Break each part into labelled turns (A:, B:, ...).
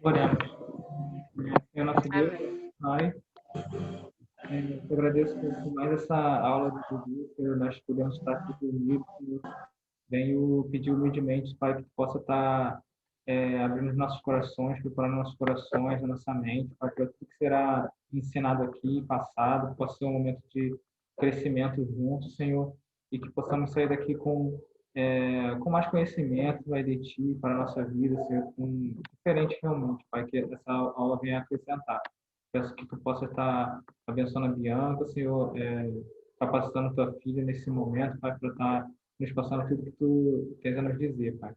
A: Oremos. Senhor nosso Deus,
B: Amém.
A: Pai, te agradeço por mais essa aula de dia, Senhor, nós podemos estar aqui reunidos, Senhor. Venho pedir humildemente, Pai, que tu possa estar abrindo os nossos corações, preparando nossos corações, a nossa mente, Pai, para tudo que será ensinado aqui, passado, possa ser um momento de crescimento juntos, Senhor, e que possamos sair daqui com mais conhecimento, Pai, de Ti, para a nossa vida, Senhor, diferente realmente, Pai, que essa aula venha acrescentar. Peço que Tu possa estar abençoando a Bianca, Senhor, capacitando Tua filha nesse momento, Pai, para estar nos passando tudo que Tu tens a nos dizer, Pai.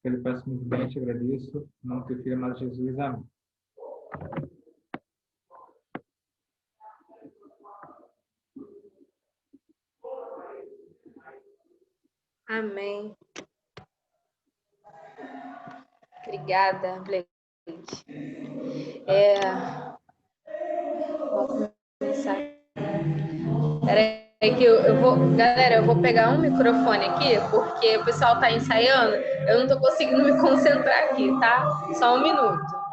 A: Eu lhe peço muito bem, te agradeço. Em nome do Teu Filho amado Jesus, amém.
B: Amém. Obrigada, Blake. Vamos começar. Peraí que eu vou... Galera, eu vou pegar um microfone aqui, porque o pessoal tá ensaiando. Eu não tô conseguindo me concentrar aqui, tá? Só um minuto.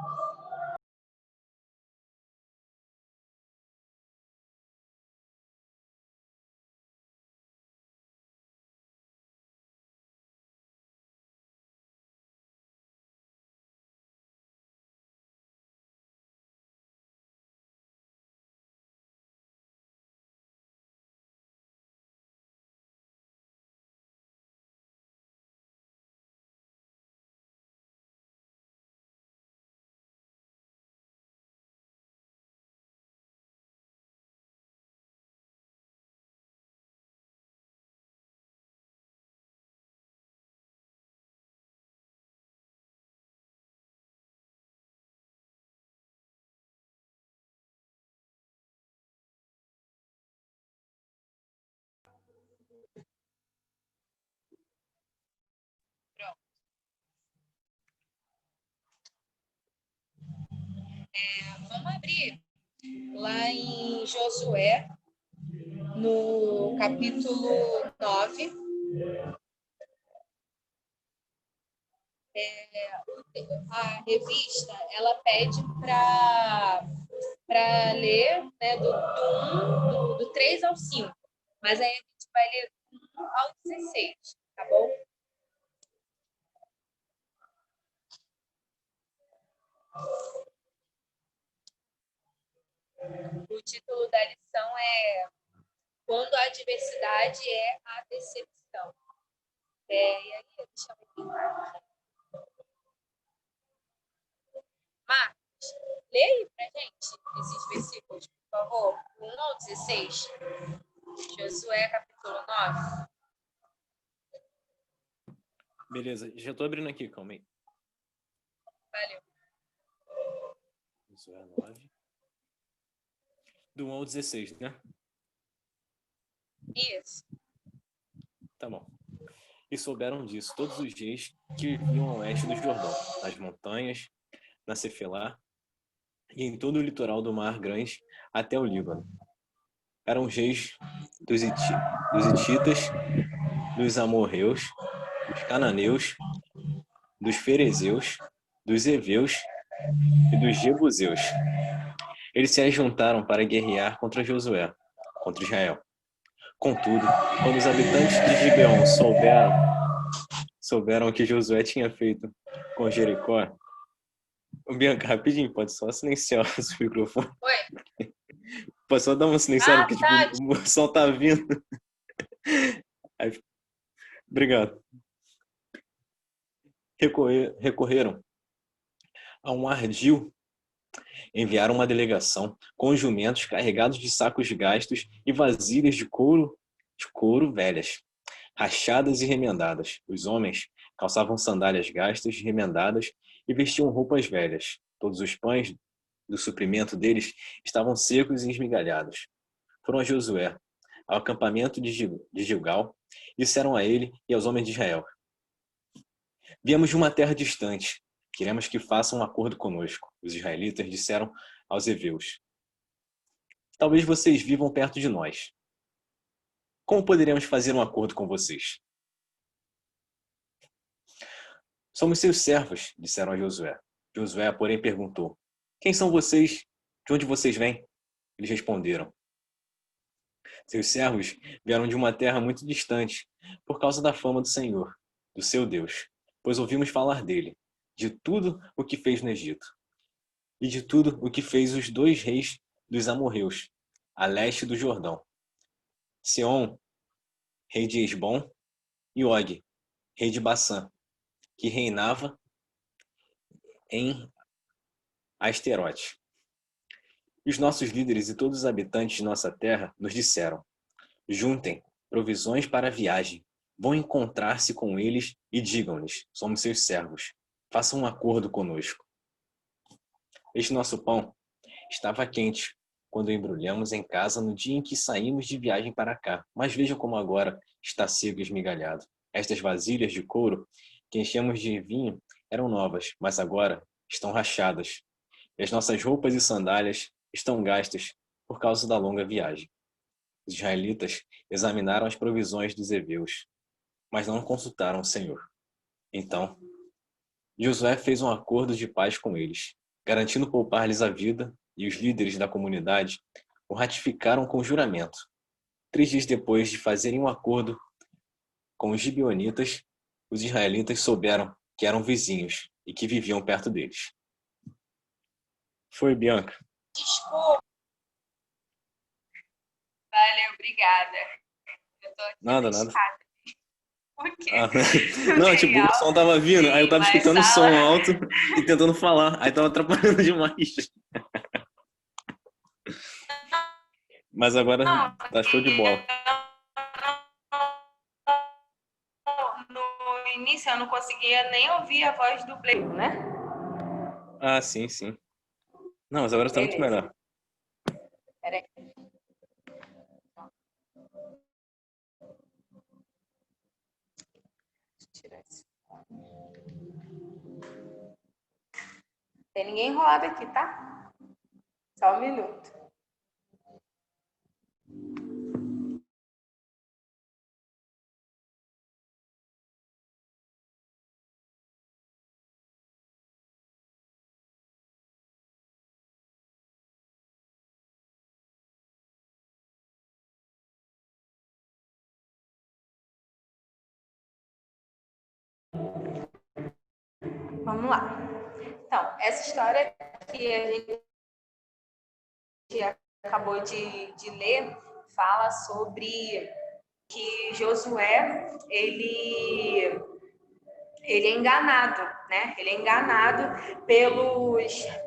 B: Vamos abrir lá em Josué, no capítulo 9. A revista, ela pede para ler, né, do 3 ao 5. Mas aí a gente vai ler do 1 ao 16, tá bom? O título da lição é Quando a adversidade é a decepção. E aí, deixa eu ver aqui. Marcos, lê aí pra gente esses versículos, por favor. 1 ao 16. Josué, capítulo 9.
C: Beleza, já tô abrindo aqui, calma aí.
B: Valeu.
C: Josué 9. Do 1 ao 16, né?
B: Isso.
C: Tá bom. E souberam disso todos os reis que viviam ao oeste do Jordão, nas montanhas, na Cefelá e em todo o litoral do Mar Grande até o Líbano. Eram os reis dos hititas, dos amorreus, dos cananeus, dos ferezeus, dos heveus e dos jebuseus. Eles se ajuntaram para guerrear contra Josué, contra Israel. Contudo, quando os habitantes de Gibeon souberam que Josué tinha feito com Jericó... Bianca, rapidinho, pode só silenciar o seu microfone?
B: Oi?
C: Pode só dar uma silenciada, porque
B: tá.
C: tipo, o som tá vindo. Aí, obrigado. Recorreram a um ardil, enviaram uma delegação com jumentos carregados de sacos gastos e vasilhas de couro velhas, rachadas e remendadas. Os homens calçavam sandálias gastas, remendadas e vestiam roupas velhas. Todos os pães do suprimento deles estavam secos e esmigalhados. Foram a Josué, ao acampamento de Gilgal, e disseram a ele e aos homens de Israel: Viemos de uma terra distante. Queremos que façam um acordo conosco. Os israelitas disseram aos heveus: Talvez vocês vivam perto de nós. Como poderemos fazer um acordo com vocês? Somos seus servos, disseram a Josué. Josué, porém, perguntou: quem são vocês? De onde vocês vêm? Eles responderam: seus servos vieram de uma terra muito distante, por causa da fama do Senhor, do seu Deus, pois ouvimos falar dele, de tudo o que fez no Egito, e de tudo o que fez os 2 reis dos amorreus, a leste do Jordão, Seom, rei de Hesbom, e Og, rei de Bassã, que reinava em Asterote. E os nossos líderes e todos os habitantes de nossa terra nos disseram: juntem provisões para a viagem, vão encontrar-se com eles e digam-lhes: somos seus servos, façam um acordo conosco. Este nosso pão estava quente quando embrulhamos em casa no dia em que saímos de viagem para cá, mas veja como agora está seco e esmigalhado. Estas vasilhas de couro que enchemos de vinho eram novas, mas agora estão rachadas. E as nossas roupas e sandálias estão gastas por causa da longa viagem. Os israelitas examinaram as provisões dos heveus, mas não consultaram o Senhor. Então, Josué fez um acordo de paz com eles, garantindo poupar-lhes a vida, e os líderes da comunidade o ratificaram com juramento. 3 dias depois de fazerem um acordo com os gibeonitas, os israelitas souberam que eram vizinhos e que viviam perto deles. Foi, Bianca.
B: Desculpa. Valeu, obrigada. Eu tô aqui
C: Nada.
B: Por quê?
C: Não, tipo, o som tava vindo, aí eu tava escutando o som alto e tentando falar, aí tava atrapalhando demais. Mas agora tá show de bola.
B: No início eu não conseguia nem ouvir a voz do Play, né?
C: Ah, sim. Não, mas agora tá muito melhor.
B: Peraí. Tem ninguém enrolado aqui, tá? Só um minuto. Vamos lá. Então, essa história que a gente acabou de ler fala sobre que Josué, ele é enganado, né? Ele é enganado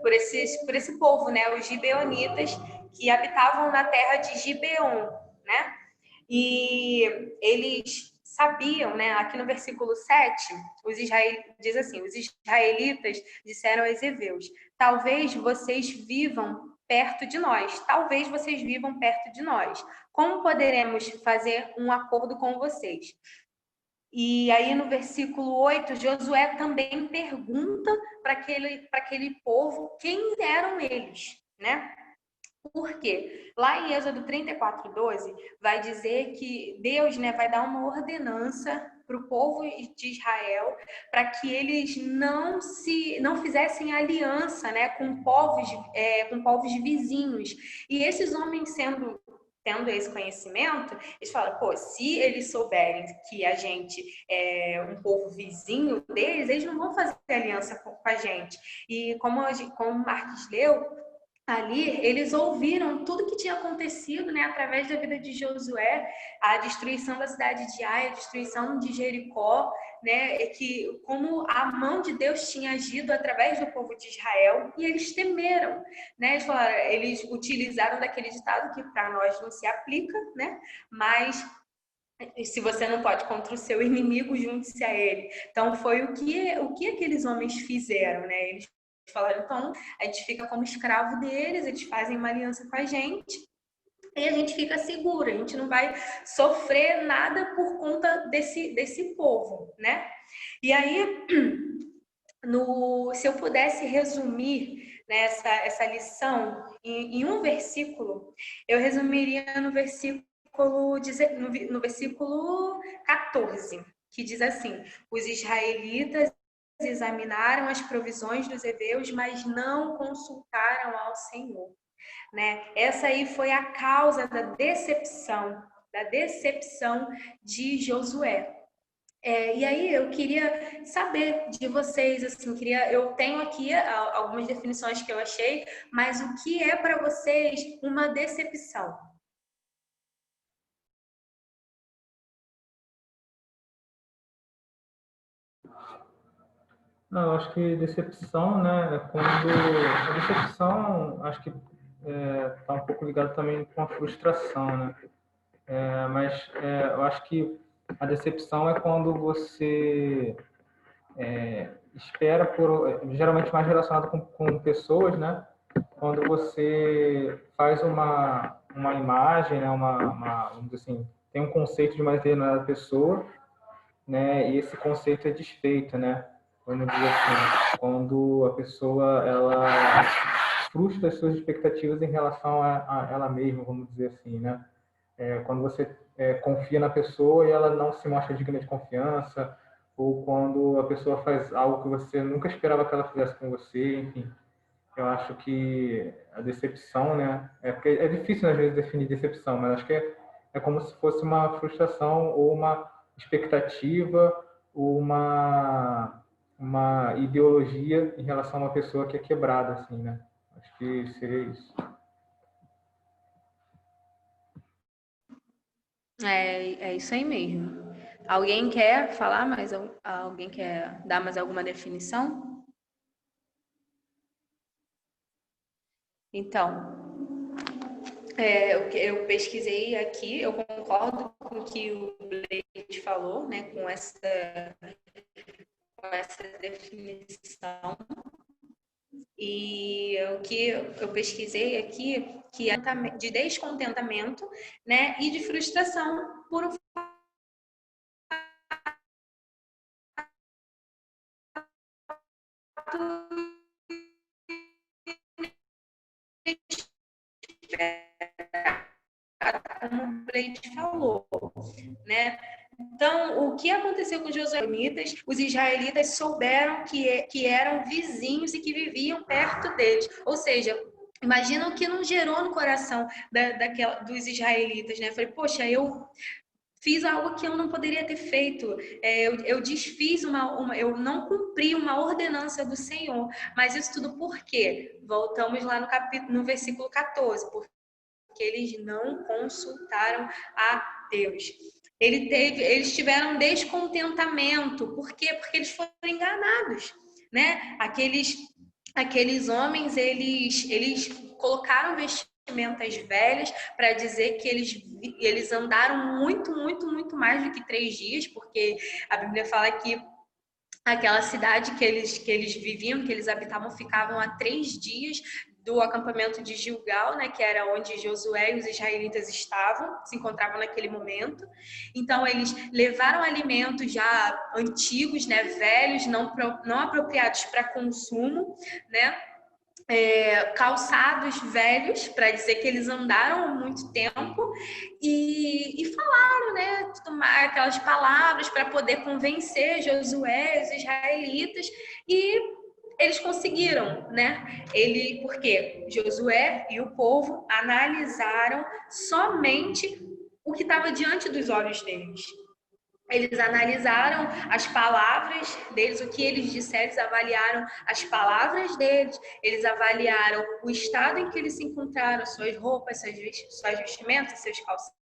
B: por esse povo, né? Os gibeonitas que habitavam na terra de Gibeon, né? E eles sabiam, né? Aqui no versículo 7, diz assim: os israelitas disseram aos heveus: talvez vocês vivam perto de nós, talvez vocês vivam perto de nós. Como poderemos fazer um acordo com vocês? E aí no versículo 8, Josué também pergunta para aquele povo quem eram eles, né? Por quê? Lá em Êxodo 34:12, vai dizer que Deus, né, vai dar uma ordenança para o povo de Israel para que eles não fizessem aliança, né, com povos vizinhos. E esses homens tendo esse conhecimento, eles falam, pô, se eles souberem que a gente é um povo vizinho deles, eles não vão fazer aliança com a gente. E como o Marcos leu, ali eles ouviram tudo que tinha acontecido, né, através da vida de Josué, a destruição da cidade de Ai, a destruição de Jericó, né, que como a mão de Deus tinha agido através do povo de Israel, e eles temeram, né, eles utilizaram daquele ditado que para nós não se aplica, né, mas se você não pode contra o seu inimigo, junte-se a ele. Então foi o que aqueles homens fizeram, né? Eles falaram, então, a gente fica como escravo deles, eles fazem uma aliança com a gente e a gente fica seguro, a gente não vai sofrer nada por conta desse povo, né? E aí, se eu pudesse resumir, né, essa lição em um versículo, eu resumiria no versículo 14, que diz assim: os israelitas examinaram as provisões dos heveus, mas não consultaram ao Senhor, né? Essa aí foi a causa da decepção de Josué. E aí eu queria saber de vocês, assim, eu tenho aqui algumas definições que eu achei, mas o que é para vocês uma decepção?
A: Não, eu acho que decepção, né, é quando a decepção, acho que está um pouco ligado também com a frustração, né? Mas eu acho que a decepção é quando você espera geralmente mais relacionado com pessoas, né? Quando você faz uma imagem, né? Vamos dizer assim, tem um conceito de uma determinada pessoa, né? E esse conceito é desfeito, né? Vamos dizer assim, quando a pessoa ela frustra as suas expectativas em relação a ela mesma, vamos dizer assim, né? Quando você confia na pessoa e ela não se mostra digna de confiança, ou quando a pessoa faz algo que você nunca esperava que ela fizesse com você, enfim. Eu acho que a decepção, né? Porque é difícil, às vezes, definir decepção, mas acho que é como se fosse uma frustração ou uma expectativa ou uma ideologia em relação a uma pessoa que é quebrada, assim, né? Acho que seria isso.
B: É isso aí mesmo. Alguém quer falar mais? Alguém quer dar mais alguma definição? Então, eu pesquisei aqui, eu concordo com o que o Blade falou, né, com essa definição. E o que eu pesquisei aqui, que é de descontentamento, né, e de frustração por um como o Blade falou, né? Então, o que aconteceu com os israelitas? Os israelitas souberam que eram vizinhos e que viviam perto deles. Ou seja, imagina o que não gerou no coração dos israelitas, né? Falei, poxa, eu fiz algo que eu não poderia ter feito. Eu desfiz eu não cumpri uma ordenança do Senhor. Mas isso tudo por quê? Voltamos lá no versículo 14, porque eles não consultaram a Deus. Eles tiveram descontentamento. Por quê? Porque eles foram enganados, né? Aqueles homens, eles colocaram vestimentas velhas para dizer que eles andaram muito, muito, muito mais do que 3 dias, porque a Bíblia fala que aquela cidade que eles viviam, que eles habitavam, ficavam a 3 dias do acampamento de Gilgal, né, que era onde Josué e os israelitas se encontravam naquele momento. Então, eles levaram alimentos já antigos, né, velhos, não apropriados para consumo, né, calçados velhos, para dizer que eles andaram há muito tempo, e falaram, né, aquelas palavras para poder convencer Josué, os israelitas, e eles conseguiram, né? Porque Josué e o povo analisaram somente o que estava diante dos olhos deles. Eles analisaram as palavras deles, o que eles disseram, eles avaliaram as palavras deles, eles avaliaram o estado em que eles se encontraram, suas roupas, suas vestimentas, seus calçados,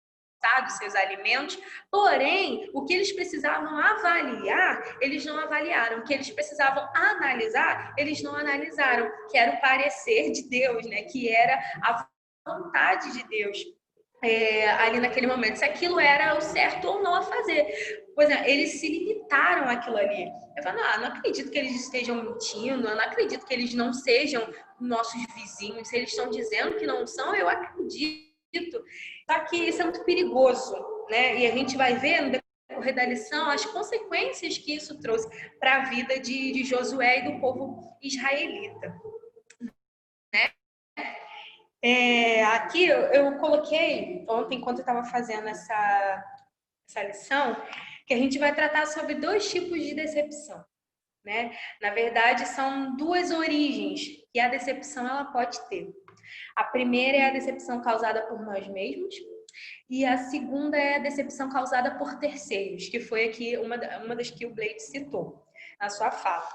B: seus alimentos. Porém, o que eles precisavam avaliar, eles não avaliaram. O que eles precisavam analisar, eles não analisaram, que era o parecer de Deus, né? Que era a vontade de Deus. Ali naquele momento, se aquilo era o certo ou não a fazer. Pois é, eles se limitaram àquilo ali. Eu falo, não acredito que eles estejam mentindo, eu não acredito que eles não sejam nossos vizinhos. Se eles estão dizendo que não são, eu acredito. Só que isso é muito perigoso, né? E a gente vai ver no decorrer da lição as consequências que isso trouxe para a vida de Josué e do povo israelita, né? Aqui eu coloquei ontem, enquanto eu estava fazendo essa lição, que a gente vai tratar sobre 2 tipos de decepção. né? Na verdade, são duas origens que a decepção ela pode ter. A primeira é a decepção causada por nós mesmos, e a segunda é a decepção causada por terceiros, que foi aqui uma das que o Blade citou na sua fala.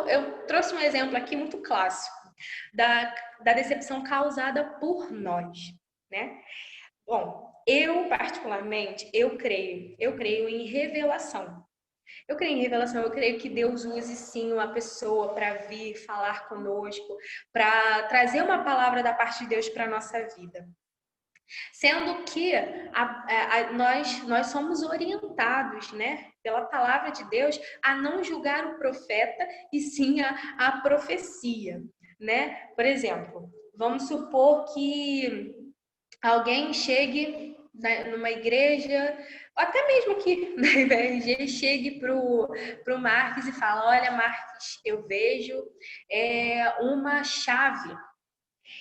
B: Eu trouxe um exemplo aqui muito clássico da decepção causada por nós, né? Bom, eu particularmente, eu creio em revelação. Eu creio em revelação, eu creio que Deus use sim uma pessoa para vir falar conosco, para trazer uma palavra da parte de Deus para a nossa vida. Sendo que nós somos orientados, né, pela palavra de Deus a não julgar o profeta e sim a profecia, né? Por exemplo, vamos supor que alguém chegue numa igreja, ou até mesmo aqui na IBRG, chegue pro Marques e fala: olha, Marques, eu vejo uma chave.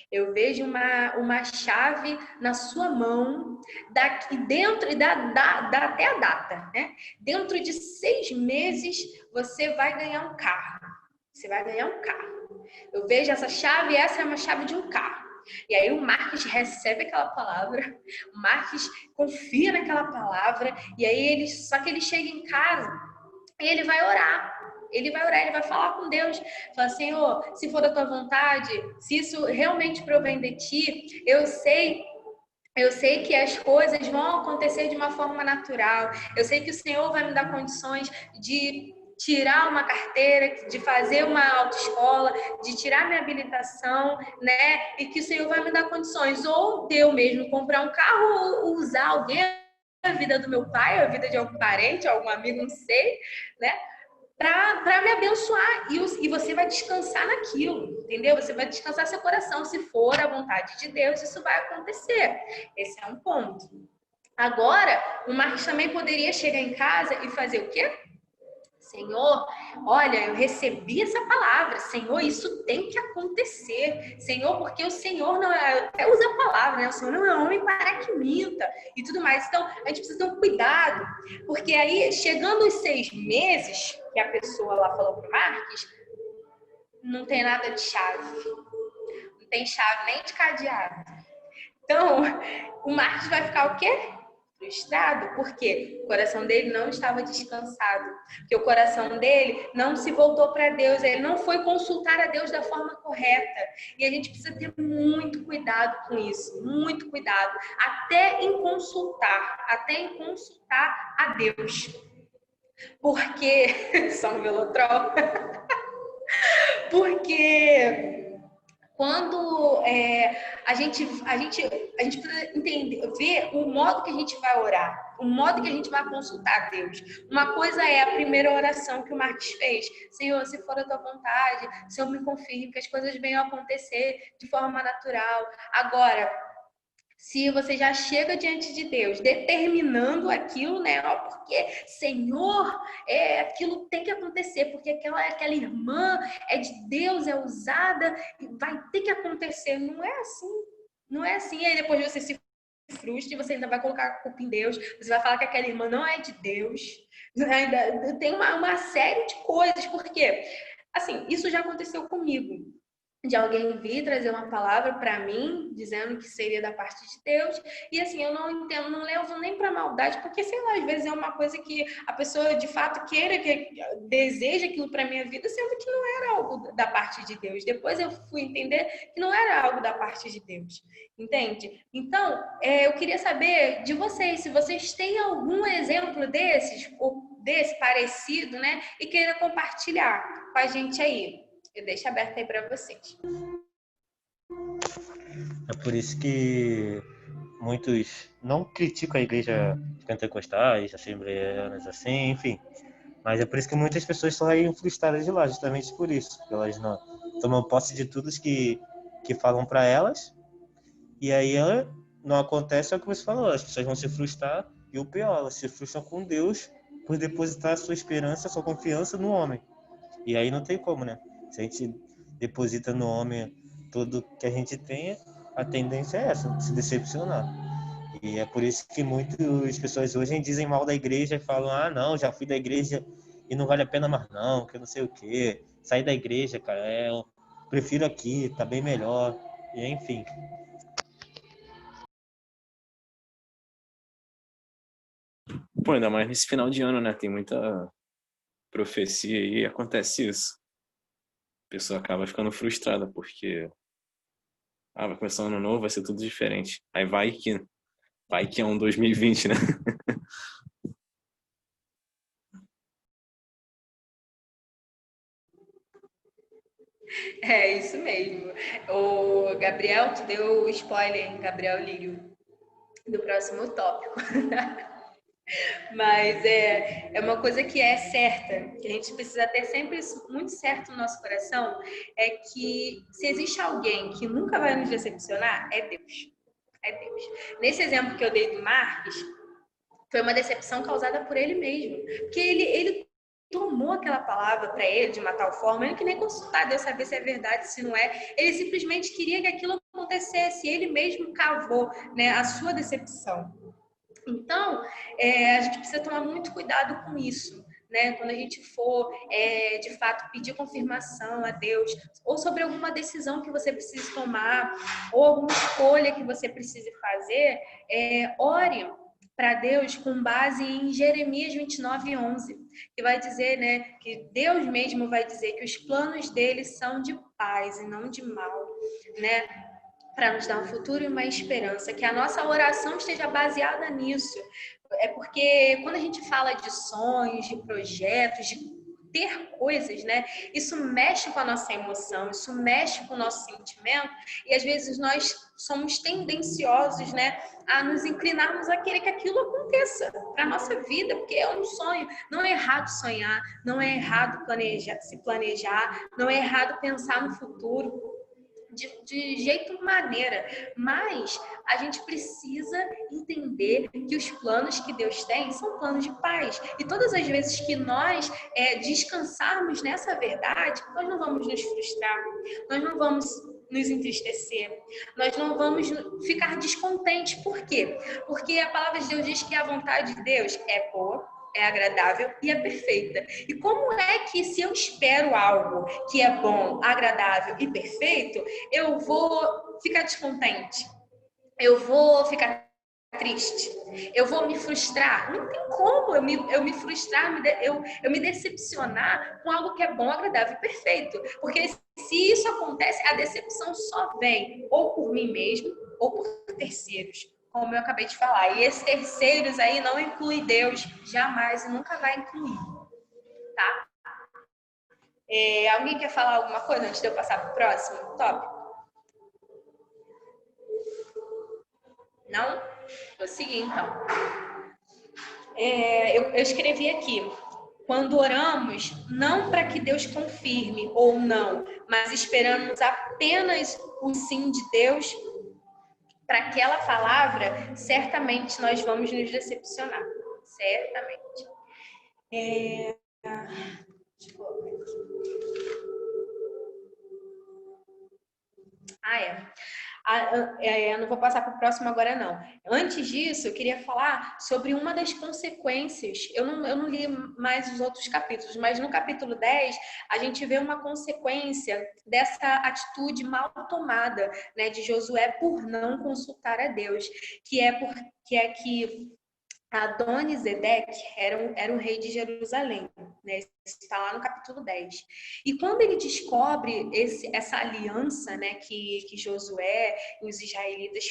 B: Eu vejo uma chave na sua mão, daqui dentro, e dá até a data, né? Dentro de 6 meses, você vai ganhar um carro. Você vai ganhar um carro. Eu vejo essa chave, essa é uma chave de um carro. E aí o Marques recebe aquela palavra, o Marques confia naquela palavra, e aí só que ele chega em casa e ele vai orar. Ele vai falar com Deus, fala: Senhor, se for da tua vontade, se isso realmente provém de ti, eu sei que as coisas vão acontecer de uma forma natural. Eu sei que o Senhor vai me dar condições de tirar uma carteira, de fazer uma autoescola, de tirar minha habilitação, né? E que o Senhor vai me dar condições, ou de eu mesmo comprar um carro, ou usar alguém, a vida do meu pai, a vida de algum parente, algum amigo, não sei, né? Para me abençoar, e você vai descansar naquilo, entendeu? Você vai descansar seu coração. Se for a vontade de Deus, isso vai acontecer. Esse é um ponto. Agora, o Marcos também poderia chegar em casa e fazer o quê? Senhor, olha, eu recebi essa palavra. Senhor, isso tem que acontecer. Senhor, porque o Senhor não é... Eu até uso a palavra, né? O Senhor não é homem para que minta e tudo mais. Então, a gente precisa ter um cuidado. Porque aí, chegando os 6 meses que a pessoa lá falou para o Marques, não tem nada de chave. Não tem chave nem de cadeado. Então, o Marques vai ficar o quê? Frustrado, porque o coração dele não estava descansado, porque o coração dele não se voltou para Deus, ele não foi consultar a Deus da forma correta. E a gente precisa ter muito cuidado com isso, muito cuidado, até em consultar a Deus. Porque São Velotrol, porque quando a gente precisa entender, ver o modo que a gente vai orar, o modo que a gente vai consultar a Deus. Uma coisa é a primeira oração que o Marcos fez: Senhor, se for a tua vontade, Senhor, me confirme que as coisas venham a acontecer de forma natural. Agora, se você já chega diante de Deus determinando aquilo, né? Porque, Senhor, aquilo tem que acontecer, porque aquela irmã é de Deus, é usada, vai ter que acontecer. Não é assim. Não é assim. E aí depois você se frustra e você ainda vai colocar a culpa em Deus. Você vai falar que aquela irmã não é de Deus. Ainda tem uma série de coisas. Porque, assim, isso já aconteceu comigo. De alguém vir trazer uma palavra para mim, dizendo que seria da parte de Deus, e assim, eu não entendo, não levo nem para maldade, porque, sei lá, às vezes é uma coisa que a pessoa de fato queira, que deseja aquilo para minha vida, sendo que não era algo da parte de Deus. Depois eu fui entender que não era algo da parte de Deus, entende? Então, eu queria saber de vocês, se vocês têm algum exemplo desse parecido, né, e queira compartilhar com a gente aí. Eu deixo aberto aí para vocês.
D: É por isso que muitos não criticam a igreja pentecostais, assembleianas, assim, enfim. Mas é por isso que muitas pessoas saem frustradas de lá, justamente por isso. Porque elas não tomam posse de tudo que falam para elas. E aí não acontece o que você falou. As pessoas vão se frustrar. E o pior, elas se frustram com Deus por depositar a sua esperança, a sua confiança no homem. E aí não tem como, né? Se a gente deposita no homem tudo que a gente tem, a tendência é essa, se decepcionar. E é por isso que muitas pessoas hoje dizem mal da igreja e falam: ah, não, já fui da igreja e não vale a pena mais não, que eu não sei o quê. Sair da igreja, cara, eu prefiro aqui, tá bem melhor. E enfim.
C: Pô, ainda mais nesse final de ano, né? Tem muita profecia aí e acontece isso. A pessoa acaba ficando frustrada, porque vai começar um ano novo, vai ser tudo diferente. Aí vai que é um 2020, né?
B: É isso mesmo. O Gabriel, tu deu spoiler, hein? Gabriel Lírio, do próximo tópico. Mas é uma coisa que é certa, que a gente precisa ter sempre isso muito certo no nosso coração, é que se existe alguém que nunca vai nos decepcionar, é Deus. É Deus. Nesse exemplo que eu dei do Marcos, foi uma decepção causada por ele mesmo. Porque ele tomou aquela palavra para ele de uma tal forma, ele que nem consultar Deus saber se é verdade, se não é. Ele simplesmente queria que aquilo acontecesse. Ele mesmo cavou, né, a sua decepção. Então, a gente precisa tomar muito cuidado com isso, né? Quando a gente for, de fato, pedir confirmação a Deus, ou sobre alguma decisão que você precise tomar, ou alguma escolha que você precise fazer, ore para Deus com base em Jeremias 29:11, que vai dizer, né, que Deus mesmo vai dizer que os planos dele são de paz e não de mal, né? Para nos dar um futuro e uma esperança, que a nossa oração esteja baseada nisso. É porque quando a gente fala de sonhos, de projetos, de ter coisas, né? Isso mexe com a nossa emoção, isso mexe com o nosso sentimento, e às vezes nós somos tendenciosos, né, a nos inclinarmos a querer que aquilo aconteça para a nossa vida, porque é um sonho. Não é errado sonhar, não é errado se planejar, não é errado pensar no futuro. De jeito maneira, mas a gente precisa entender que os planos que Deus tem são planos de paz, e todas as vezes que nós descansarmos nessa verdade, nós não vamos nos frustrar, nós não vamos nos entristecer, nós não vamos ficar descontentes. Por quê? Porque a palavra de Deus diz que a vontade de Deus é boa, é agradável e é perfeita. E como é que, se eu espero algo que é bom, agradável e perfeito, eu vou ficar descontente? Eu vou ficar triste? Eu vou me frustrar? Não tem como eu me frustrar, eu me decepcionar com algo que é bom, agradável e perfeito. Porque se isso acontece, a decepção só vem ou por mim mesmo ou por terceiros, como eu acabei de falar. E esses terceiros aí não inclui Deus, jamais e nunca vai incluir, tá? Alguém quer falar alguma coisa antes de eu passar para o próximo tópico? Não? Vou seguir, então. Eu escrevi aqui. Quando oramos, não para que Deus confirme ou não, mas esperamos apenas o sim de Deus, para aquela palavra, certamente nós vamos nos decepcionar. Certamente. Deixa eu colocar aqui. Eu não vou passar para o próximo agora, não. Antes disso, eu queria falar sobre uma das consequências. Eu não li mais os outros capítulos, mas no capítulo 10, a gente vê uma consequência dessa atitude mal tomada, né, de Josué por não consultar a Deus, que que Adonizedeque era um rei de Jerusalém, né? Isso está lá no capítulo 10. E quando ele descobre essa aliança, né, que Josué e os israelitas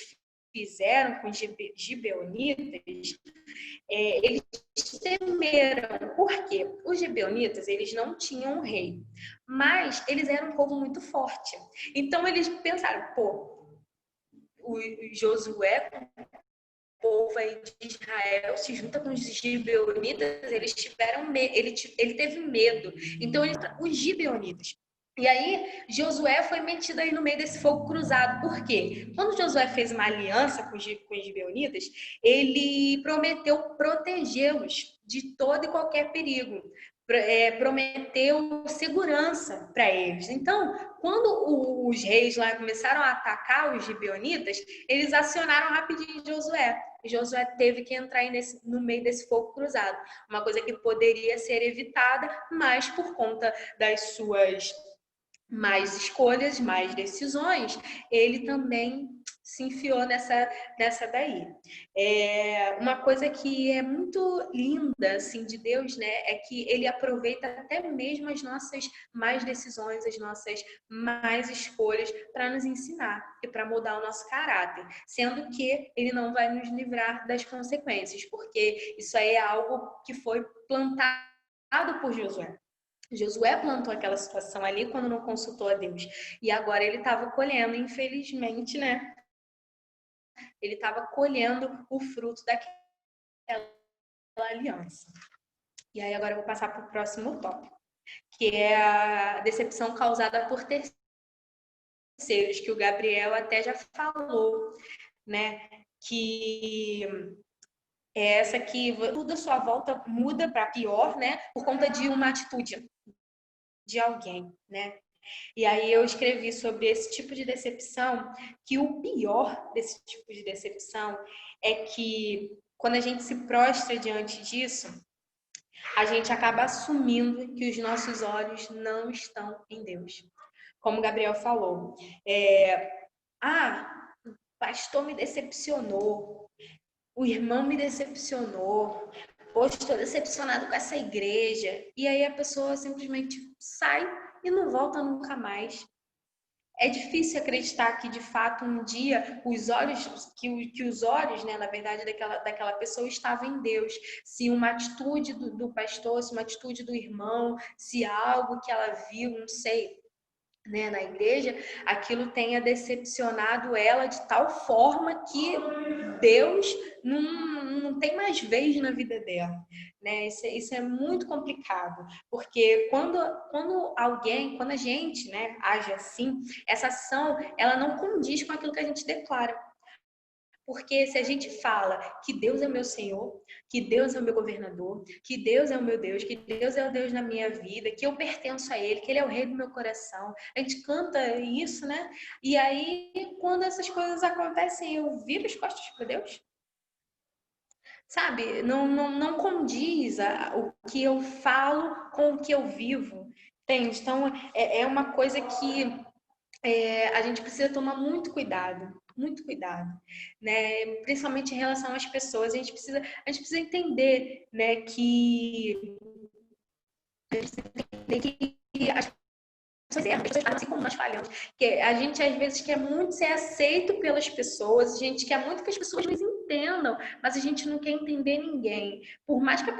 B: fizeram com os gibeonitas, eles temeram. Por quê? Os gibeonitas, eles não tinham um rei, mas eles eram um povo muito forte. Então eles pensaram, o Josué, povo aí de Israel, se junta com os gibeonitas, ele teve medo. Então, os gibeonitas. E aí, Josué foi metido aí no meio desse fogo cruzado. Por quê? Quando Josué fez uma aliança com os gibeonitas, ele prometeu protegê-los de todo e qualquer perigo. Prometeu segurança para eles. Então, quando os reis lá começaram a atacar os gibeonitas, eles acionaram rapidinho Josué. Josué teve que entrar no meio desse fogo cruzado. Uma coisa que poderia ser evitada, mas por conta das suas mais escolhas, mais decisões, ele também se enfiou nessa daí. Uma coisa que é muito linda assim de Deus, né, é que ele aproveita até mesmo as nossas mais decisões, as nossas mais escolhas para nos ensinar e para mudar o nosso caráter, sendo que ele não vai nos livrar das consequências, porque isso aí é algo que foi plantado por Josué. Josué plantou aquela situação ali quando não consultou a Deus. E agora ele estava colhendo, infelizmente, né? Ele estava colhendo o fruto daquela aliança. E aí agora eu vou passar para o próximo tópico, que é a decepção causada por terceiros, que o Gabriel até já falou, né? Que é essa que tudo à sua volta muda para pior, né? Por conta de uma atitude de alguém, né? E aí eu escrevi sobre esse tipo de decepção, que o pior desse tipo de decepção é que quando a gente se prostra diante disso, a gente acaba assumindo que os nossos olhos não estão em Deus. Como o Gabriel falou, o pastor me decepcionou, o irmão me decepcionou, hoje estou decepcionado com essa igreja. E aí a pessoa simplesmente sai e não volta nunca mais. É difícil acreditar que, de fato, um dia os olhos, né, na verdade, daquela pessoa estavam em Deus. Se uma atitude do pastor, se uma atitude do irmão, se algo que ela viu, não sei, né, na igreja, aquilo tenha decepcionado ela de tal forma que Deus não tem mais vez na vida dela, né? Isso é muito complicado, porque quando a gente, né, age assim, essa ação, ela não condiz com aquilo que a gente declara. Porque se a gente fala que Deus é meu Senhor, que Deus é o meu governador, que Deus é o meu Deus, que Deus é o Deus na minha vida, que eu pertenço a Ele, que Ele é o rei do meu coração, a gente canta isso, né? E aí, quando essas coisas acontecem, eu viro as costas para Deus? Sabe? Não condiz o que eu falo com o que eu vivo, entende? Então, é uma coisa que a gente precisa tomar muito cuidado, né? Principalmente em relação às pessoas, a gente precisa entender, né, que as pessoas erram, as pessoas falham assim como nós falhamos, que a gente às vezes quer muito ser aceito pelas pessoas, a gente quer muito que as pessoas nos entendam, mas a gente não quer entender ninguém. Por mais que o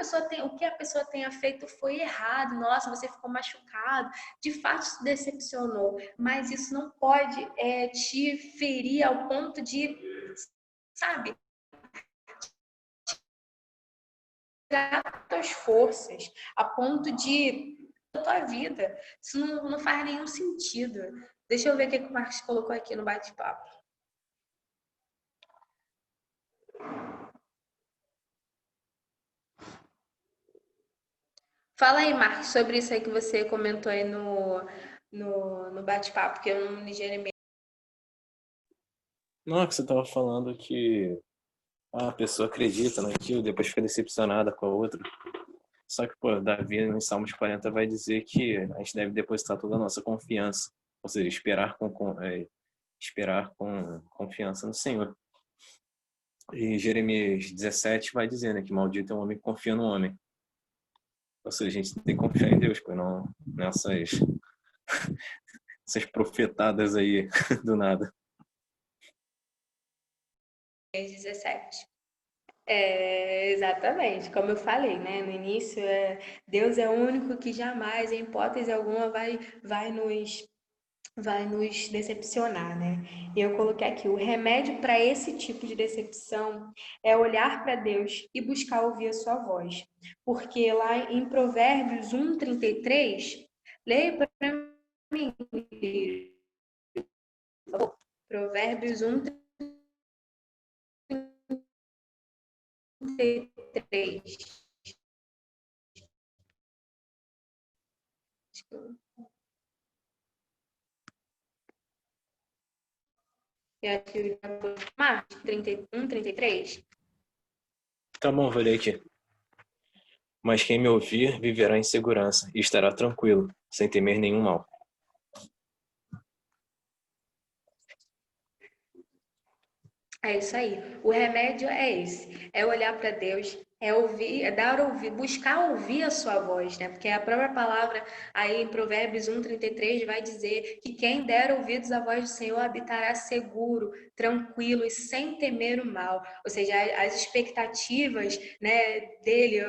B: que a pessoa tenha feito foi errado, nossa, você ficou machucado, de fato se decepcionou, mas isso não pode te ferir ao ponto de, sabe, tirar as tuas forças, a ponto de a tua vida. Isso não faz nenhum sentido. Deixa eu ver o que o Marcos colocou aqui no bate-papo. Fala aí, Marcos, sobre isso aí que você comentou aí no bate-papo, que eu não li Jeremias.
C: Não, é que você estava falando que a pessoa acredita naquilo, depois fica decepcionada com a outra. Só que, pô, Davi, em Salmos 40, vai dizer que a gente deve depositar toda a nossa confiança, ou seja, esperar com confiança no Senhor. E Jeremias 17 vai dizer, né, que maldito é um homem que confia no homem. Ou seja, a gente tem que confiar em Deus, pô, não nessas essas profetadas aí do nada.
B: 17. Exatamente, como eu falei, né? No início, Deus é o único que jamais, em hipótese alguma, vai nos decepcionar, né? E eu coloquei aqui, o remédio para esse tipo de decepção é olhar para Deus e buscar ouvir a sua voz. Porque lá em Provérbios 1:33, leia para mim, por favor. Provérbios 1:33. Eu acho que Marcos 31, 33.
C: Tá bom, vou ler aqui. Mas quem me ouvir viverá em segurança e estará tranquilo, sem temer nenhum mal.
B: É isso aí. O remédio é esse. É olhar para Deus, é ouvir, é dar ouvir, buscar ouvir a sua voz, né? Porque a própria palavra aí em Provérbios 1:33 vai dizer que quem der ouvidos à voz do Senhor habitará seguro, tranquilo e sem temer o mal. Ou seja, as expectativas, né, dele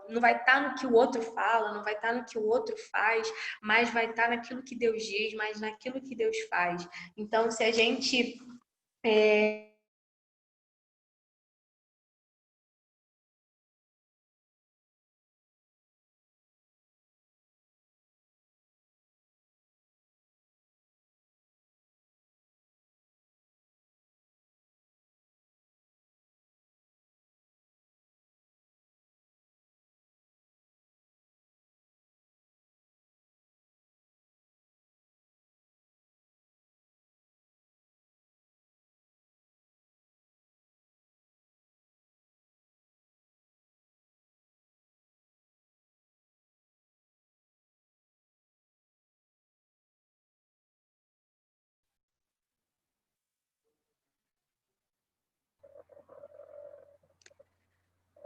B: não vai estar no que o outro fala, não vai estar no que o outro faz, mas vai estar naquilo que Deus diz, mas naquilo que Deus faz. Então, se a gente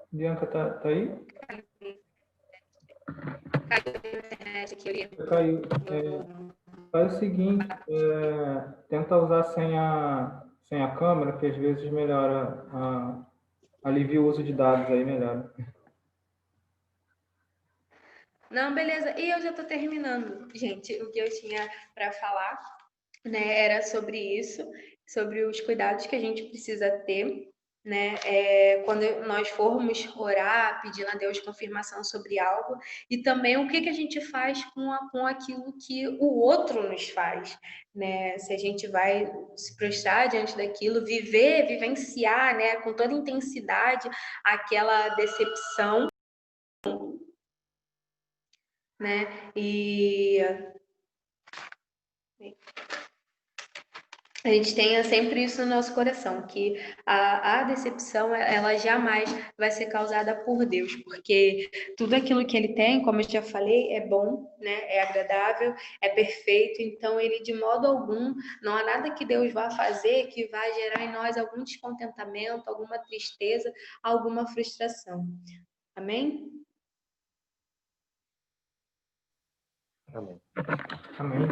A: Bianca, tá aí?
B: aqui,
A: Caiu. Faz o seguinte, tenta usar sem a câmera, que às vezes melhora, alivia o uso de dados aí, melhora.
B: não, beleza. E eu já tô terminando, gente. O que eu tinha para falar, né, era sobre isso, sobre os cuidados que a gente precisa ter, né, quando nós formos orar, pedindo a Deus confirmação sobre algo, e também o que que a gente faz com aquilo que o outro nos faz, né? Se a gente vai se prostrar diante daquilo, vivenciar, né, com toda intensidade aquela decepção, né? E a gente tenha sempre isso no nosso coração, que a decepção, ela jamais vai ser causada por Deus, porque tudo aquilo que ele tem, como eu já falei, é bom, né? É agradável, é perfeito, então ele de modo algum, não há nada que Deus vá fazer que vá gerar em nós algum descontentamento, alguma tristeza, alguma frustração. Amém?
D: Amém.
A: Amém.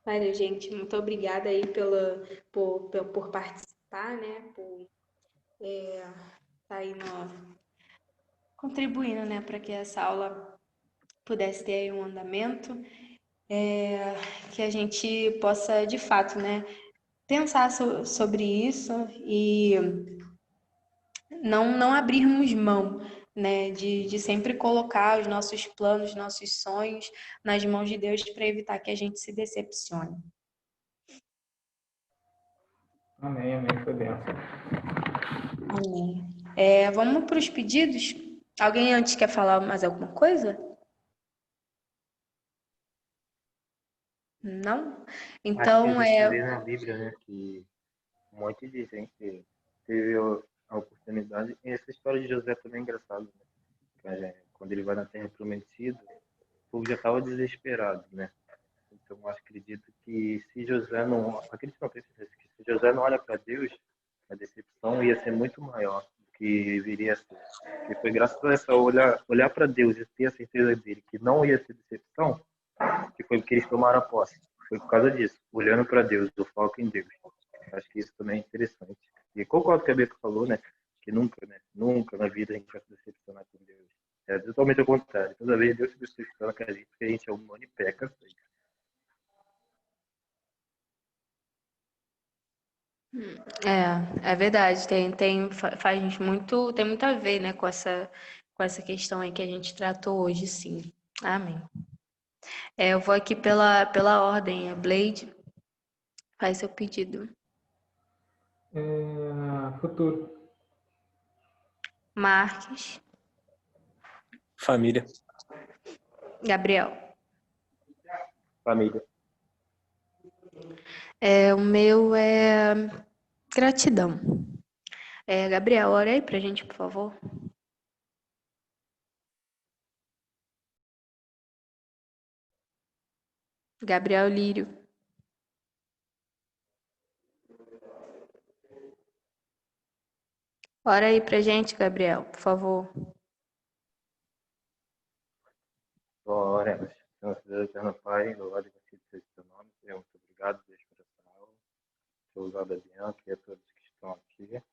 B: Valeu, gente. Muito obrigada aí por participar, né? Por estar aí contribuindo, né? Para que essa aula pudesse ter aí um andamento, que a gente possa, de fato, né? Pensar sobre isso e não abrirmos mão, né? De sempre colocar os nossos planos, nossos sonhos nas mãos de Deus para evitar que a gente se decepcione.
A: Amém, amém. Foi benção.
B: Amém. Vamos para os pedidos? Alguém antes quer falar mais alguma coisa? Não?
D: Acho que a
B: Então,
D: gente vê na Bíblia, né, que um monte de gente teve a oportunidade. E essa história de José também é engraçada, né? Quando ele vai na Terra Prometida, o povo já estava desesperado, né? Então, eu acredito que se José não... Acredito não, tenho certeza que se José não olha para Deus, a decepção ia ser muito maior do que viria a ser. E foi graças a essa olhar para Deus e ter a certeza dele que não ia ter decepção, que foi porque eles tomaram a posse. Foi por causa disso, olhando para Deus, o foco em Deus. Acho que isso também é interessante. E concordo com a Beca falou, né? Que nunca, né? Nunca na vida a gente vai se decepcionar com Deus. É totalmente ao contrário. Toda vez Deus se decepciona com a gente, porque a gente é humano e peca.
B: é verdade, tem muito a ver, né, com essa questão aí que a gente tratou hoje, sim. Amém. Eu vou aqui pela ordem. A Blade faz seu pedido.
A: Futuro.
B: Marques,
C: Família.
B: Gabriel.
D: Família.
B: O meu é gratidão. Gabriel, ora aí pra gente, por favor. Gabriel Lírio. Ora aí pra gente, Gabriel, por favor.
E: Oremos. Senhor Deus, eterno Pai, louvado e bendito seja o teu nome. Senhor, muito obrigado, Deus, por essa aula. Sou usado a Bianca e a todos que estão aqui.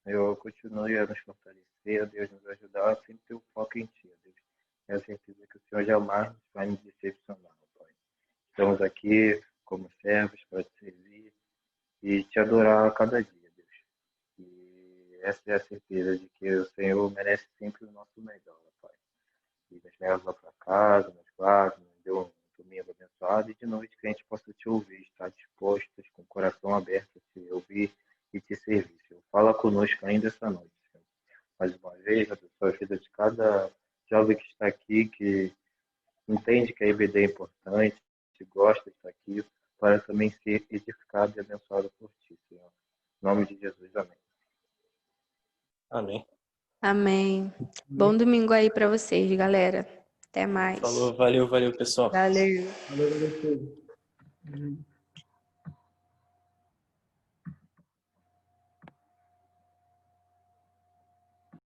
E: Eu continue a nos fortalecer, Deus, nos ajudar a sempre ter o foco em Ti, Deus. Tenho certeza que o Senhor jamais vai nos decepcionar, Pai. Estamos aqui como servos para te servir e te adorar a cada dia, Deus. E essa é a certeza de que o Senhor merece sempre o nosso melhor, Pai. E nos leva para casa, nos guarda, nos dê um domingo abençoado e de noite que a gente possa te ouvir, estar dispostos, com o coração aberto a te ouvir e te servir, Senhor. Fala conosco ainda essa noite, Senhor. Mais uma vez, abençoa a vida de cada jovem que está aqui, que entende que a IBD é importante, que gosta de estar aqui, para também ser edificado e abençoado por ti, Senhor. Em nome de Jesus, amém.
C: Amém.
B: Amém. Bom domingo aí pra vocês, galera. Até mais.
C: Falou, valeu, pessoal.
B: Valeu.
A: Valeu, valeu, Pedro.